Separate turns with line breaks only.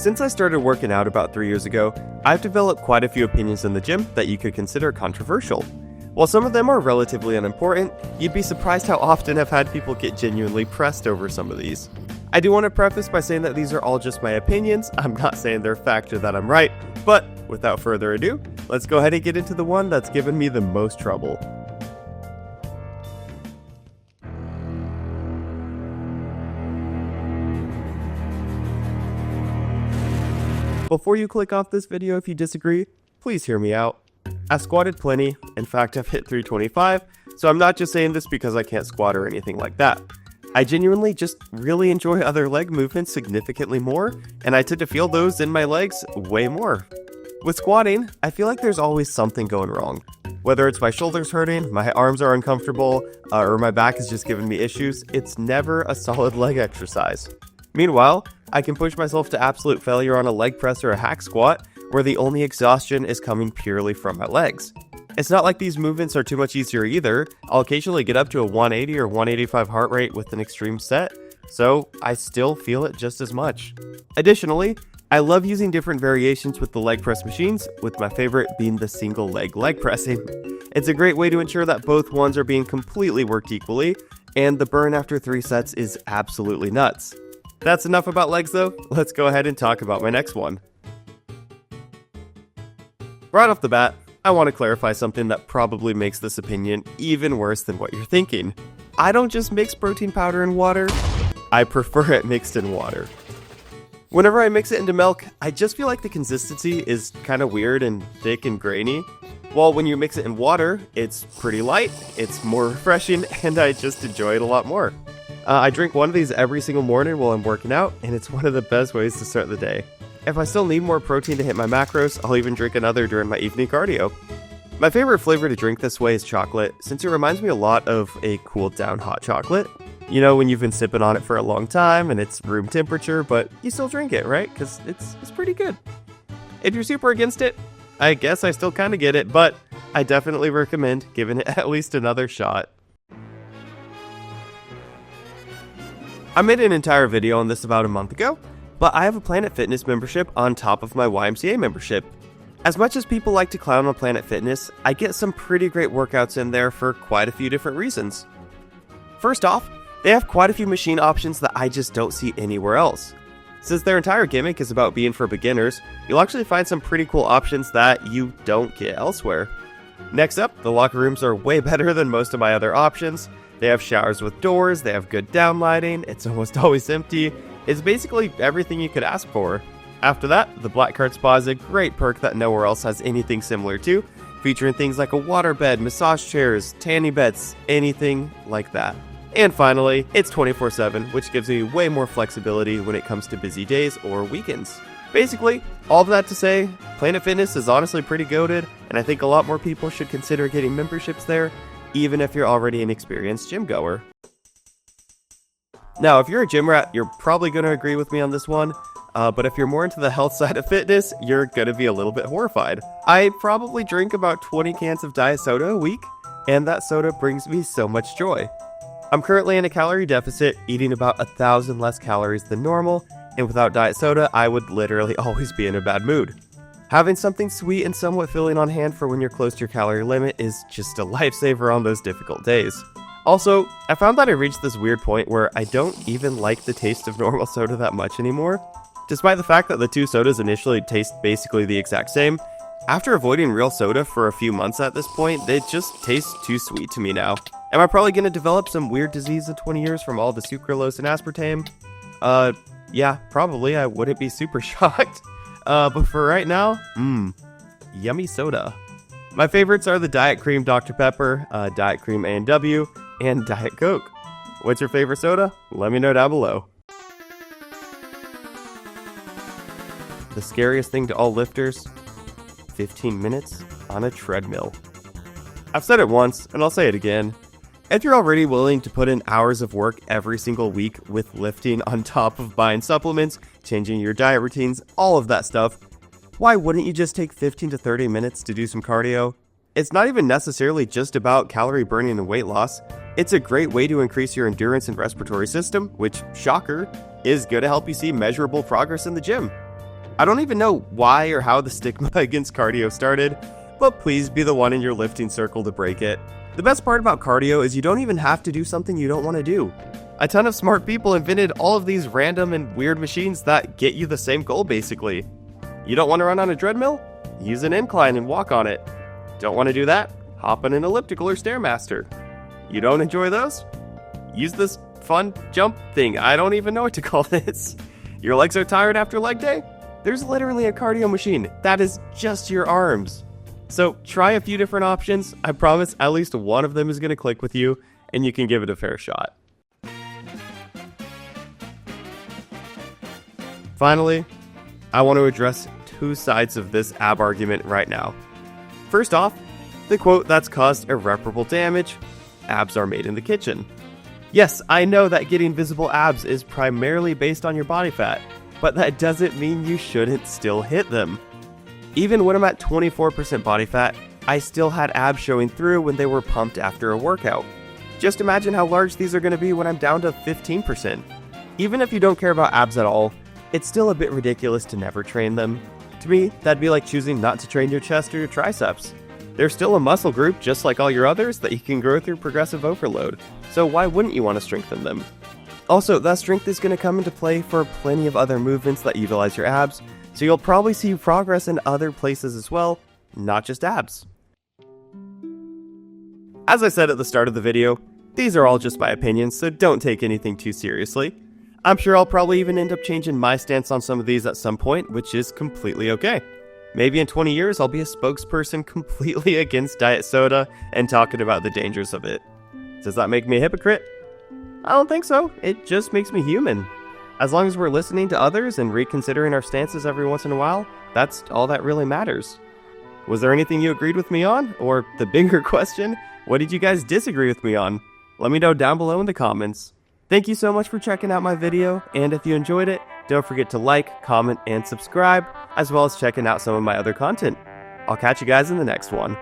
Since I started working out about 3 years ago, I've developed quite a few opinions in the gym that you could consider controversial. While some of them are relatively unimportant, you'd be surprised how often I've had people get genuinely pressed over some of these. I do want to preface by saying that these are all just my opinions. I'm not saying they're fact or that I'm right, but without further ado, let's go ahead and get into the one that's given me the most trouble. Before you click off this video if you disagree, please hear me out. I've squatted plenty, in fact I've hit 325, so I'm not just saying this because I can't squat or anything like that. I genuinely just really enjoy other leg movements significantly more, and I tend to feel those in my legs way more. With squatting, I feel like there's always something going wrong. Whether it's my shoulders hurting, my arms are uncomfortable, or my back is just giving me issues, it's never a solid leg exercise. Meanwhile, I can push myself to absolute failure on a leg press or a hack squat, where the only exhaustion is coming purely from my legs. It's not like these movements are too much easier either. I'll occasionally get up to a 180 or 185 heart rate with an extreme set, so I still feel it just as much. Additionally, I love using different variations with the leg press machines, with my favorite being the single leg pressing. It's a great way to ensure that both ones are being completely worked equally, and the burn after 3 sets is absolutely nuts. That's enough about legs though, let's go ahead and talk about my next one. Right off the bat, I want to clarify something that probably makes this opinion even worse than what you're thinking. I don't just mix protein powder in water, I prefer it mixed in water. Whenever I mix it into milk, I just feel like the consistency is kind of weird and thick and grainy. While when you mix it in water, it's pretty light, it's more refreshing, and I just enjoy it a lot more. I drink one of these every single morning while I'm working out, and it's one of the best ways to start the day. If I still need more protein to hit my macros, I'll even drink another during my evening cardio. My favorite flavor to drink this way is chocolate, since it reminds me a lot of a cooled down hot chocolate. You know, when you've been sipping on it for a long time and it's room temperature, but you still drink it, right? Because it's pretty good. If you're super against it, I guess I still kind of get it, but I definitely recommend giving it at least another shot. I made an entire video on this about a month ago, but I have a Planet Fitness membership on top of my YMCA membership. As much as people like to clown on Planet Fitness, I get some pretty great workouts in there for quite a few different reasons. First off, they have quite a few machine options that I just don't see anywhere else. Since their entire gimmick is about being for beginners, you'll actually find some pretty cool options that you don't get elsewhere. Next up, the locker rooms are way better than most of my other options. They have showers with doors, they have good downlighting, it's almost always empty. It's basically everything you could ask for. After that, the Black Card Spa is a great perk that nowhere else has anything similar to, featuring things like a water bed, massage chairs, tanning beds, anything like that. And finally, it's 24/7, which gives me way more flexibility when it comes to busy days or weekends. Basically, all of that to say, Planet Fitness is honestly pretty goated, and I think a lot more people should consider getting memberships there, even if you're already an experienced gym goer. Now, if you're a gym rat, you're probably going to agree with me on this one, but if you're more into the health side of fitness, you're going to be a little bit horrified. I probably drink about 20 cans of diet soda a week, and that soda brings me so much joy. I'm currently in a calorie deficit, eating about 1,000 less calories than normal, and without diet soda, I would literally always be in a bad mood. Having something sweet and somewhat filling on hand for when you're close to your calorie limit is just a lifesaver on those difficult days. Also, I found that I reached this weird point where I don't even like the taste of normal soda that much anymore. Despite the fact that the two sodas initially taste basically the exact same, after avoiding real soda for a few months at this point, they just taste too sweet to me now. Am I probably going to develop some weird disease in 20 years from all the sucralose and aspartame? Yeah, probably. I wouldn't be super shocked. But for right now, yummy soda. My favorites are the Diet Cream Dr. Pepper, Diet Cream A&W, and Diet Coke. What's your favorite soda? Let me know down below. The scariest thing to all lifters, 15 minutes on a treadmill. I've said it once, and I'll say it again. If you're already willing to put in hours of work every single week with lifting on top of buying supplements, changing your diet routines, all of that stuff, why wouldn't you just take 15 to 30 minutes to do some cardio? It's not even necessarily just about calorie burning and weight loss. It's a great way to increase your endurance and respiratory system, which, shocker, is going to help you see measurable progress in the gym. I don't even know why or how the stigma against cardio started, but please be the one in your lifting circle to break it. The best part about cardio is you don't even have to do something you don't want to do. A ton of smart people invented all of these random and weird machines that get you the same goal basically. You don't want to run on a treadmill? Use an incline and walk on it. Don't want to do that? Hop on an elliptical or Stairmaster. You don't enjoy those? Use this fun jump thing. I don't even know what to call this. Your legs are tired after leg day? There's literally a cardio machine that is just your arms. So try a few different options. I promise at least one of them is going to click with you and you can give it a fair shot. Finally, I want to address two sides of this ab argument right now. First off, the quote that's caused irreparable damage, abs are made in the kitchen. Yes, I know that getting visible abs is primarily based on your body fat, but that doesn't mean you shouldn't still hit them. Even when I'm at 24% body fat, I still had abs showing through when they were pumped after a workout. Just imagine how large these are going to be when I'm down to 15%. Even if you don't care about abs at all, it's still a bit ridiculous to never train them. To me, that'd be like choosing not to train your chest or your triceps. They're still a muscle group just like all your others that you can grow through progressive overload, so why wouldn't you want to strengthen them? Also, that strength is going to come into play for plenty of other movements that utilize your abs, so you'll probably see progress in other places as well, not just abs. As I said at the start of the video, these are all just my opinions, so don't take anything too seriously. I'm sure I'll probably even end up changing my stance on some of these at some point, which is completely okay. Maybe in 20 years I'll be a spokesperson completely against diet soda and talking about the dangers of it. Does that make me a hypocrite? I don't think so. It just makes me human. As long as we're listening to others and reconsidering our stances every once in a while, that's all that really matters. Was there anything you agreed with me on? Or the bigger question, what did you guys disagree with me on? Let me know down below in the comments. Thank you so much for checking out my video, and if you enjoyed it, don't forget to like, comment, and subscribe, as well as checking out some of my other content. I'll catch you guys in the next one.